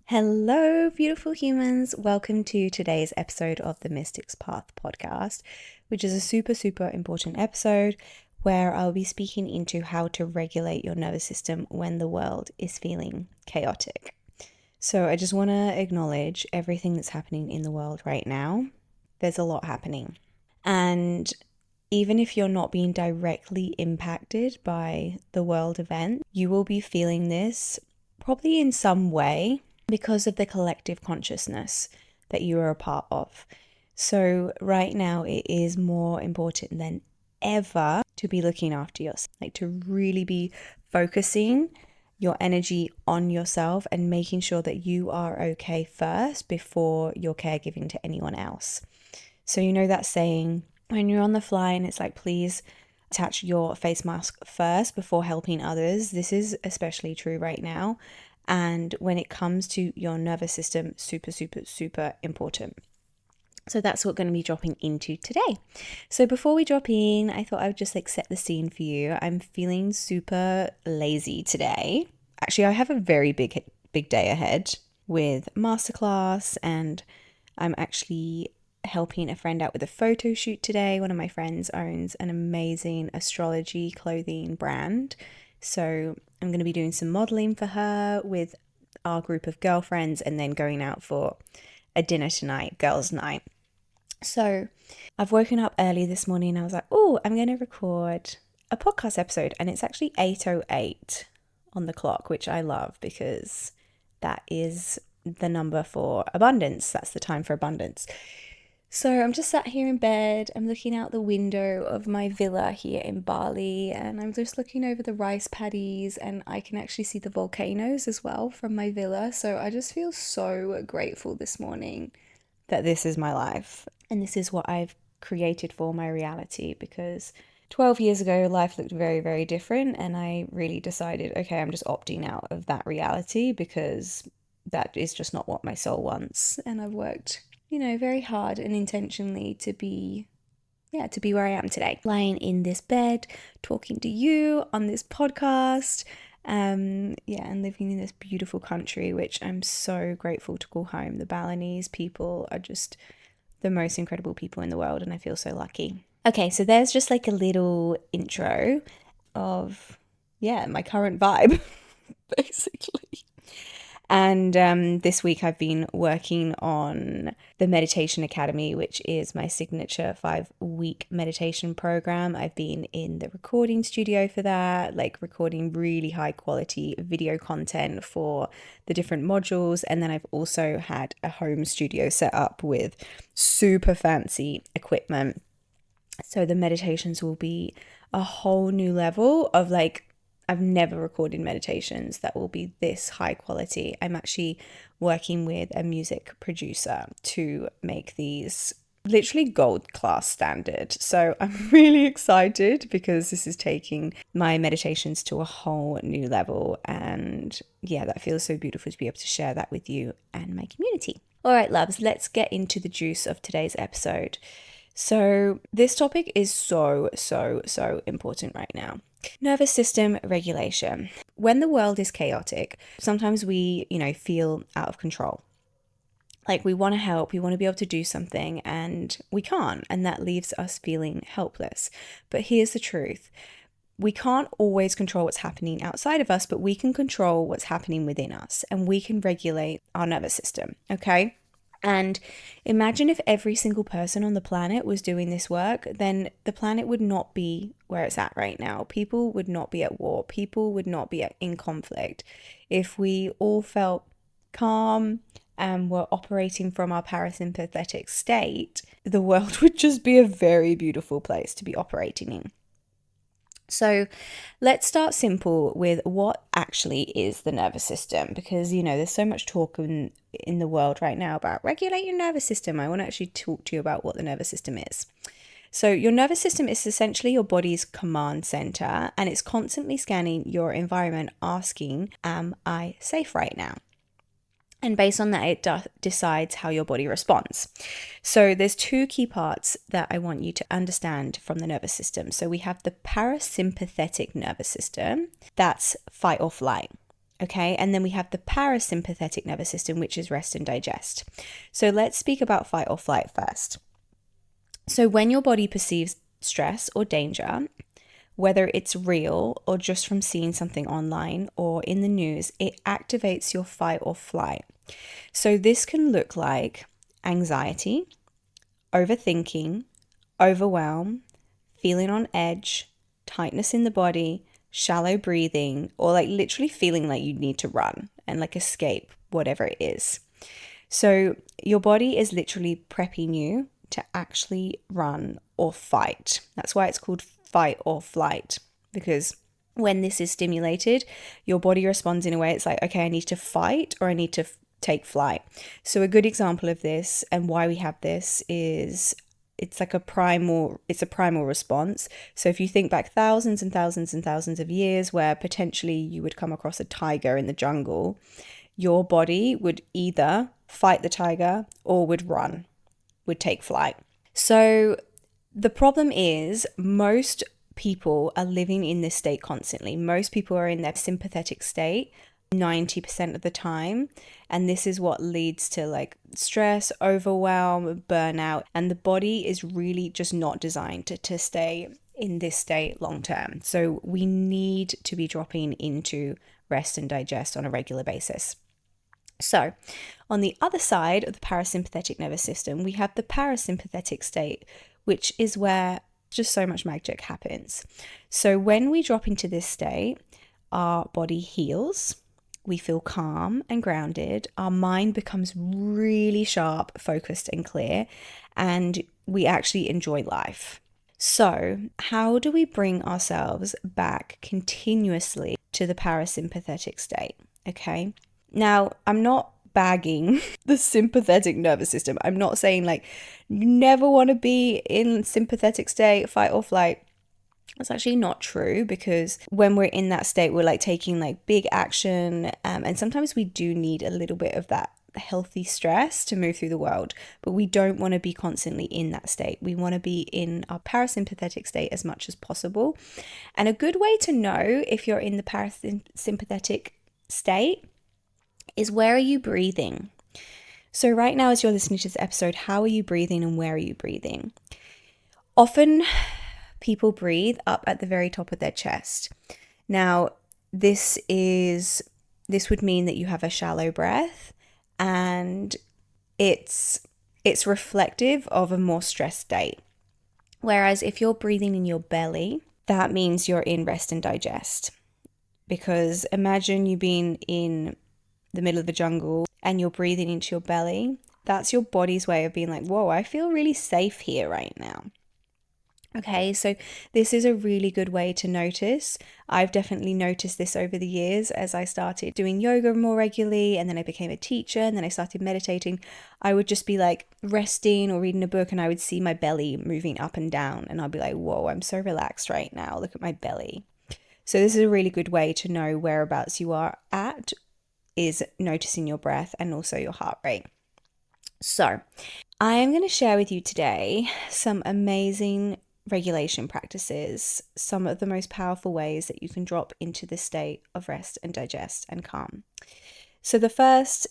Hello, beautiful humans. Welcome to today's episode of the Mystic's Path podcast, which is a super important episode where I'll be speaking into how to regulate your nervous system when the world is feeling chaotic. So I just want to acknowledge everything that's happening in the world right now. There's a lot happening. And even if you're not being directly impacted by the world event, you will be feeling this probably in some way because of the collective consciousness that you are a part of. So right now it is more important than ever to be looking after yourself, like to really be focusing your energy on yourself and making sure that you are okay first before you're caregiving to anyone else. So you know that saying, when you're on the fly and it's like, please attach your face mask first before helping others. This is especially true right now. And when it comes to your nervous system, super important. So that's what we're going to be dropping into today. So before we drop in, I thought I would just set the scene for you. I'm feeling super lazy today. Actually, I have a very big day ahead with masterclass, and I'm actually helping a friend out with a photo shoot today. One of my friends owns an amazing astrology clothing brand. So I'm going to be doing some modeling for her with our group of girlfriends and then going out for a dinner tonight, girls' night. So I've woken up early this morning and I was like, oh, I'm going to record a podcast episode. And it's actually 8:08 on the clock, which I love because that is the number for abundance. That's the time for abundance. So I'm just sat here in bed, I'm looking out the window of my villa here in Bali, and I'm just looking over the rice paddies, and I can actually see the volcanoes as well from my villa. So I just feel so grateful this morning that this is my life and this is what I've created for my reality, because 12 years ago life looked very different, and I really decided, okay, I'm just opting out of that reality because that is just not what my soul wants. And I've worked very hard and intentionally to be where I am today. Lying in this bed, talking to you on this podcast, and living in this beautiful country, which I'm so grateful to call home. The Balinese people are just the most incredible people in the world, and I feel so lucky. Okay, so there's just like a little intro of, my current vibe, basically. And this week I've been working on the Meditation Academy, which is my signature 5-week meditation program. I've been in the recording studio for that, like recording really high quality video content for the different modules. And then I've also had a home studio set up with super fancy equipment. So the meditations will be a whole new level of I've never recorded meditations that will be this high quality. I'm actually working with a music producer to make these literally gold class standard. So I'm really excited because this is taking my meditations to a whole new level. And that feels so beautiful to be able to share that with you and my community. All right, loves, let's get into the juice of today's episode. So this topic is so important right now. Nervous system regulation. When the world is chaotic, sometimes we, feel out of control. Like we want to help, we want to be able to do something, and we can't. And that leaves us feeling helpless. But here's the truth. We can't always control what's happening outside of us, but we can control what's happening within us, and we can regulate our nervous system, okay? And imagine if every single person on the planet was doing this work, then the planet would not be where it's at right now. People would not be at war. People would not be in conflict. If we all felt calm and were operating from our parasympathetic state, the world would just be a very beautiful place to be operating in. So let's start simple with what actually is the nervous system, because, there's so much talk in the world right now about regulate your nervous system. I want to actually talk to you about what the nervous system is. So your nervous system is essentially your body's command center, and it's constantly scanning your environment, asking, am I safe right now? And based on that, it decides how your body responds. So there's two key parts that I want you to understand from the nervous system. So we have the parasympathetic nervous system, that's fight or flight. Okay, and then we have the parasympathetic nervous system, which is rest and digest. So let's speak about fight or flight first. So when your body perceives stress or danger, whether it's real or just from seeing something online or in the news, it activates your fight or flight. So this can look like anxiety, overthinking, overwhelm, feeling on edge, tightness in the body, shallow breathing, or like literally feeling like you need to run and like escape, whatever it is. So your body is literally prepping you to actually run or fight. That's why it's called fight or flight, because when this is stimulated, your body responds in a way it's like, okay, I need to fight or I need to take flight. So a good example of this and why we have this is it's a primal response. So if you think back thousands and thousands and thousands of years where potentially you would come across a tiger in the jungle, your body would either fight the tiger or would run, would take flight. So the problem is most people are living in this state constantly. Most people are in their sympathetic state 90% of the time. And this is what leads to like stress, overwhelm, burnout. And the body is really just not designed to stay in this state long term. So we need to be dropping into rest and digest on a regular basis. So on the other side of the parasympathetic nervous system, we have the parasympathetic state, which is where just so much magic happens. So when we drop into this state, our body heals, we feel calm and grounded, our mind becomes really sharp, focused, and clear, and we actually enjoy life. So, how do we bring ourselves back continuously to the parasympathetic state? Okay. Now, I'm not bagging the sympathetic nervous system. I'm not saying like you never want to be in sympathetic state, fight or flight. That's actually not true, because when we're in that state, we're like taking like big action. And sometimes we do need a little bit of that healthy stress to move through the world, but we don't want to be constantly in that state. We want to be in our parasympathetic state as much as possible. And a good way to know if you're in the parasympathetic state is, where are you breathing? So right now, as you're listening to this episode, how are you breathing and where are you breathing? Often people breathe up at the very top of their chest. Now, this would mean that you have a shallow breath, and it's reflective of a more stressed state. Whereas if you're breathing in your belly, that means you're in rest and digest. Because imagine you being in the middle of the jungle and you're breathing into your belly. That's your body's way of being like, whoa, I feel really safe here right now. Okay, so this is a really good way to notice. I've definitely noticed this over the years as I started doing yoga more regularly, and then I became a teacher, and then I started meditating. I would just be like resting or reading a book, and I would see my belly moving up and down, and I'd be like, whoa, I'm so relaxed right now. Look at my belly. So this is a really good way to know whereabouts you are at, is noticing your breath and also your heart rate. So I am going to share with you today some amazing regulation practices, some of the most powerful ways that you can drop into the state of rest and digest and calm. So the first,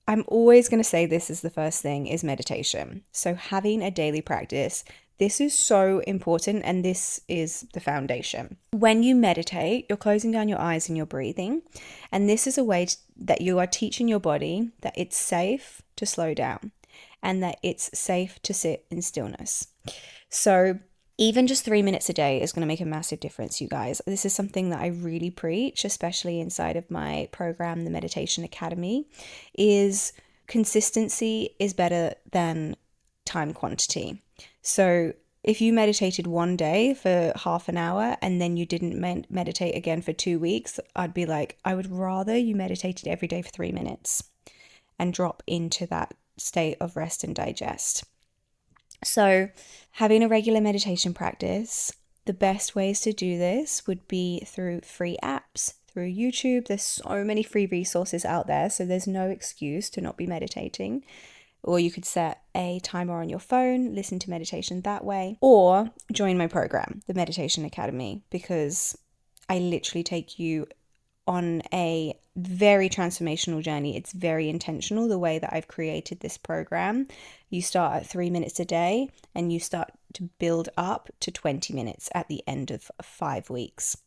I'm always going to say this is the first thing, is meditation. So having a daily practice, this is so important, and this is the foundation. When you meditate, you're closing down your eyes and you're breathing, and this is a way that you are teaching your body that it's safe to slow down and that it's safe to sit in stillness. So even just 3 minutes a day is going to make a massive difference, you guys. This is something that I really preach, especially inside of my program, the Meditation Academy, is consistency is better than time quantity. So if you meditated one day for half an hour and then you didn't meditate again for 2 weeks, I'd be like, I would rather you meditated every day for 3 minutes and drop into that state of rest and digest. So having a regular meditation practice, the best ways to do this would be through free apps, through YouTube. There's so many free resources out there, so there's no excuse to not be meditating. Or you could set a timer on your phone, listen to meditation that way, or join my program, the Meditation Academy, because I literally take you on a very transformational journey. It's very intentional the way that I've created this program. You start at 3 minutes a day and you start to build up to 20 minutes at the end of 5 weeks.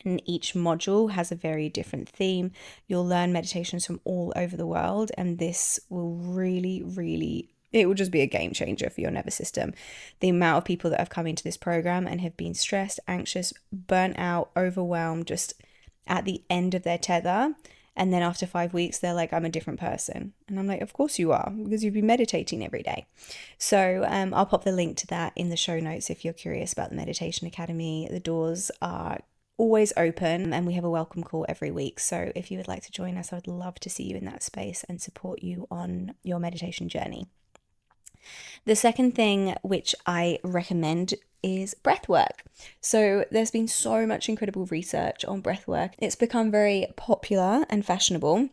And each module has a very different theme. You'll learn meditations from all over the world, and this will really, it will just be a game changer for your nervous system. The amount of people that have come into this program and have been stressed, anxious, burnt out, overwhelmed, just at the end of their tether. And then after 5 weeks, they're like, I'm a different person. And I'm like, of course you are, because you've been meditating every day. So I'll pop the link to that in the show notes if you're curious about the Meditation Academy. The doors are always open and we have a welcome call every week. So if you would like to join us, I would love to see you in that space and support you on your meditation journey. The second thing which I recommend is breath work. So there's been so much incredible research on breath work. It's become very popular and fashionable.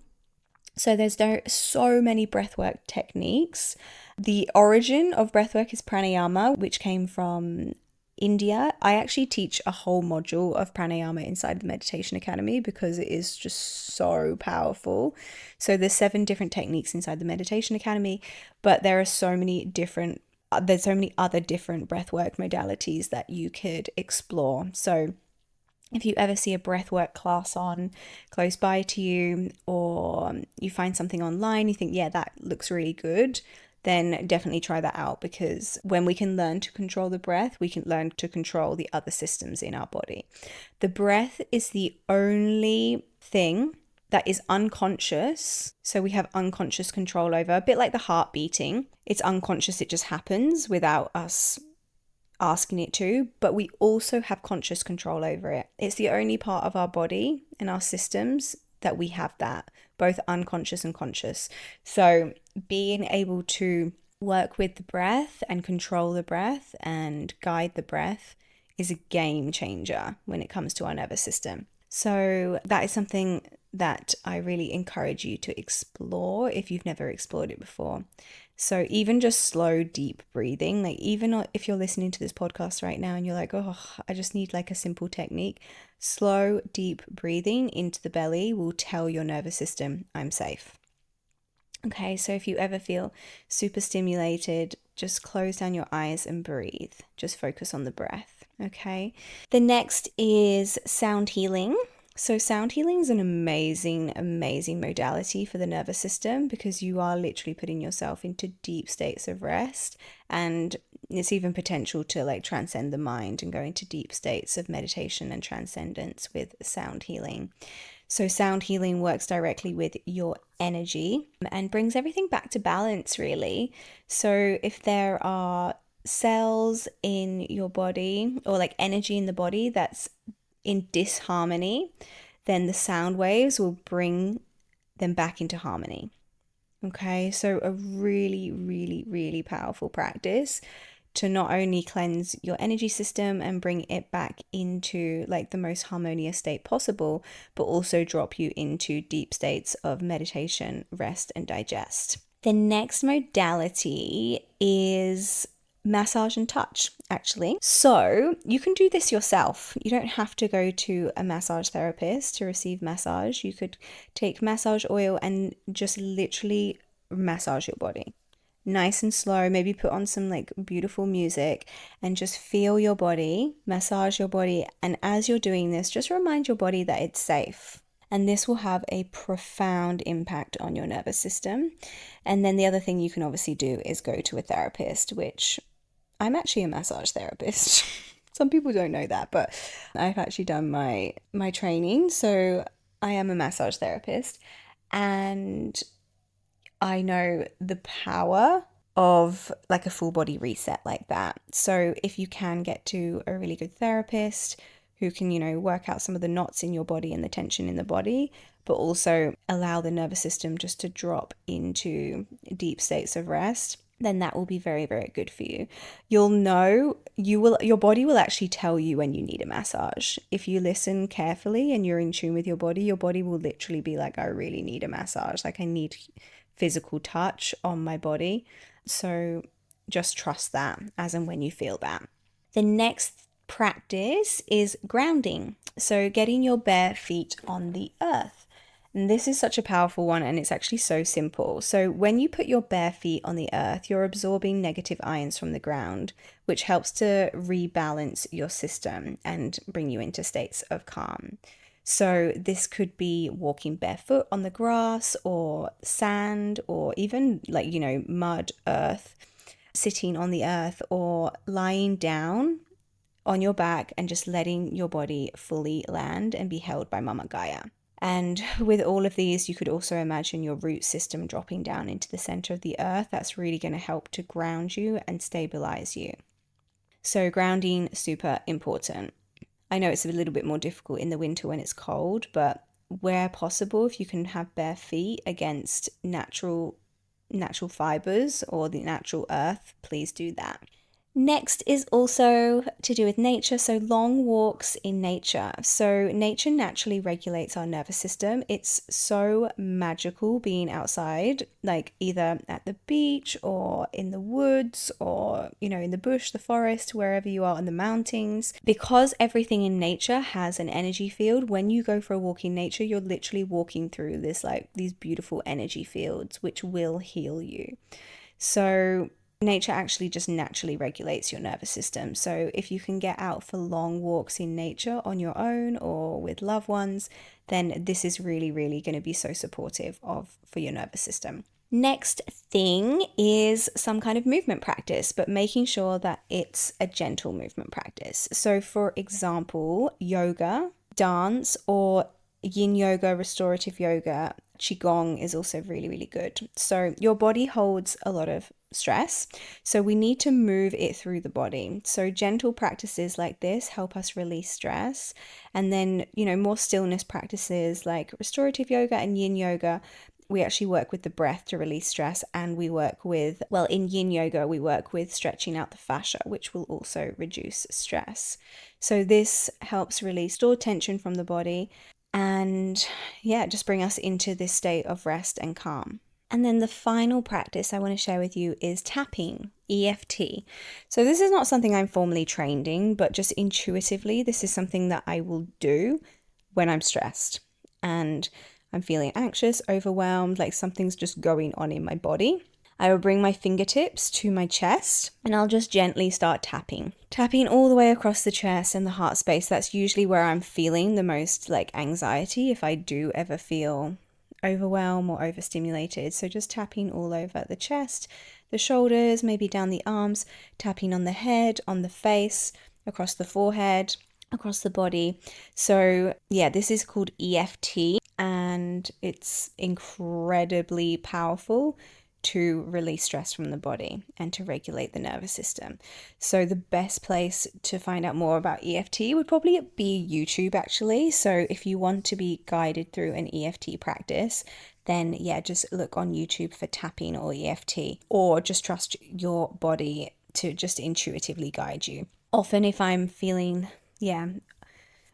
So there's so many breathwork techniques. The origin of breathwork is pranayama, which came from India. I actually teach a whole module of pranayama inside the Meditation Academy because it is just so powerful. So there's 7 different techniques inside the Meditation Academy, but there are there's so many other different breathwork modalities that you could explore. So if you ever see a breathwork class on close by to you, or you find something online, you think, yeah, that looks really good, then definitely try that out, because when we can learn to control the breath, we can learn to control the other systems in our body. The breath is the only thing that is unconscious. So we have unconscious control over, a bit like the heart beating. It's unconscious, it just happens without us asking it to, but we also have conscious control over it. It's the only part of our body and our systems that we have that, both unconscious and conscious. So being able to work with the breath and control the breath and guide the breath is a game changer when it comes to our nervous system. So that is something that I really encourage you to explore if you've never explored it before. So even just slow, deep breathing, like even if you're listening to this podcast right now and you're like, oh, I just need like a simple technique, slow, deep breathing into the belly will tell your nervous system, I'm safe. Okay, so if you ever feel super stimulated, just close down your eyes and breathe. Just focus on the breath, okay? The next is sound healing. So sound healing is an amazing modality for the nervous system, because you are literally putting yourself into deep states of rest, and it's even potential to like transcend the mind and go into deep states of meditation and transcendence with sound healing. So sound healing works directly with your energy and brings everything back to balance, really. So if there are cells in your body or like energy in the body that's in disharmony, then the sound waves will bring them back into harmony. Okay, so a really powerful practice to not only cleanse your energy system and bring it back into like the most harmonious state possible, but also drop you into deep states of meditation, rest, and digest. The next modality is massage and touch, actually. So you can do this yourself. You don't have to go to a massage therapist to receive massage. You could take massage oil and just literally massage your body. Nice and slow, maybe put on some like beautiful music and just feel your body, massage your body. And as you're doing this, just remind your body that it's safe. And this will have a profound impact on your nervous system. And then the other thing you can obviously do is go to a therapist, which I'm actually a massage therapist. Some people don't know that, but I've actually done my training. So I am a massage therapist, and I know the power of like a full body reset like that. So if you can get to a really good therapist who can, work out some of the knots in your body and the tension in the body, but also allow the nervous system just to drop into deep states of rest, then that will be very, very good for you. You'll know, your body will actually tell you when you need a massage. If you listen carefully and you're in tune with your body will literally be like, I really need a massage. Like I need physical touch on my body. So just trust that as and when you feel that. The next practice is grounding. So getting your bare feet on the earth. And this is such a powerful one, and it's actually so simple. So when you put your bare feet on the earth, you're absorbing negative ions from the ground, which helps to rebalance your system and bring you into states of calm. So this could be walking barefoot on the grass or sand or even mud, earth, sitting on the earth or lying down on your back and just letting your body fully land and be held by Mama Gaia. And with all of these, you could also imagine your root system dropping down into the center of the earth. That's really going to help to ground you and stabilize you. So grounding, super important. I know it's a little bit more difficult in the winter when it's cold, but where possible, if you can have bare feet against natural fibers or the natural earth, please do that. Next is also to do with nature, so long walks in nature. So nature naturally regulates our nervous system. It's so magical being outside, like either at the beach or in the woods or, in the bush, the forest, wherever you are on the mountains. Because everything in nature has an energy field, when you go for a walk in nature, you're literally walking through these beautiful energy fields, which will heal you. So nature actually just naturally regulates your nervous system. So if you can get out for long walks in nature on your own or with loved ones, then this is really, really going to be so supportive for your nervous system. Next thing is some kind of movement practice, but making sure that it's a gentle movement practice. So for example, yoga, dance, or yin yoga, restorative yoga, qigong is also really, really good. So your body holds a lot of stress, so we need to move it through the body. So gentle practices like this help us release stress. And then, more stillness practices like restorative yoga and yin yoga, we actually work with the breath to release stress, and we work with, in yin yoga, we work with stretching out the fascia, which will also reduce stress. So this helps release stored tension from the body and just bring us into this state of rest and calm. And then the final practice I want to share with you is tapping, EFT. So this is not something I'm formally trained in, but just intuitively, this is something that I will do when I'm stressed and I'm feeling anxious, overwhelmed, like something's just going on in my body. I will bring my fingertips to my chest and I'll just gently start tapping all the way across the chest and the heart space. That's usually where I'm feeling the most anxiety if I do ever feel overwhelmed or overstimulated. So just tapping all over the chest, the shoulders, maybe down the arms, tapping on the head, on the face, across the forehead, across the body. So this is called EFT and it's incredibly powerful to release stress from the body and to regulate the nervous system. So the best place to find out more about EFT would probably be YouTube actually. So if you want to be guided through an EFT practice, then just look on YouTube for tapping or EFT, or just trust your body to just intuitively guide you. Often if I'm feeling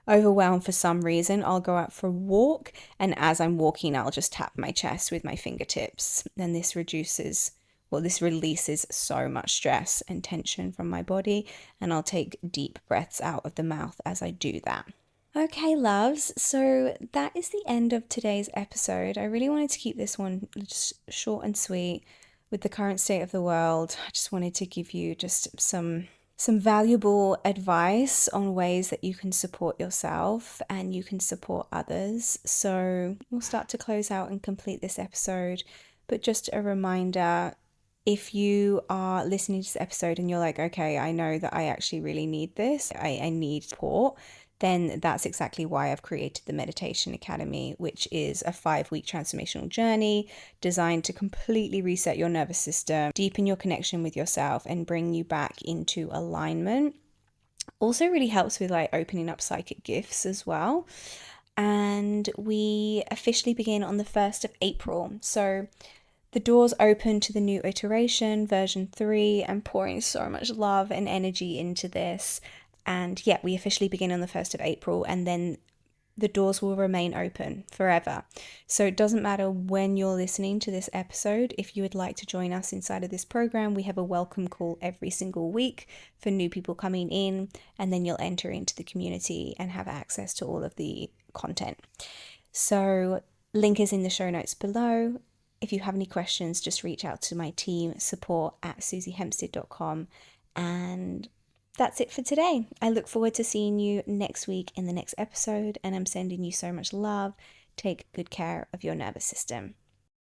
overwhelmed for some reason, I'll go out for a walk, and as I'm walking, I'll just tap my chest with my fingertips. And this releases so much stress and tension from my body, and I'll take deep breaths out of the mouth as I do that. Okay, loves, so that is the end of today's episode. I really wanted to keep this one just short and sweet with the current state of the world. I just wanted to give you just some valuable advice on ways that you can support yourself and you can support others. So we'll start to close out and complete this episode. But just a reminder, if you are listening to this episode and you're like, okay, I know that I actually really need this, I need support, then that's exactly why I've created the Meditation Academy, which is a 5-week transformational journey designed to completely reset your nervous system, deepen your connection with yourself, and bring you back into alignment. Also really helps with opening up psychic gifts as well. And we officially begin on the 1st of April. So the doors open to the new iteration, version 3, and pouring so much love and energy into this. And we officially begin on the 1st of April, and then the doors will remain open forever. So it doesn't matter when you're listening to this episode. If you would like to join us inside of this program, we have a welcome call every single week for new people coming in, and then you'll enter into the community and have access to all of the content. So link is in the show notes below. If you have any questions, just reach out to my team, support@susiehempstead.com. And that's it for today. I look forward to seeing you next week in the next episode, and I'm sending you so much love. Take good care of your nervous system.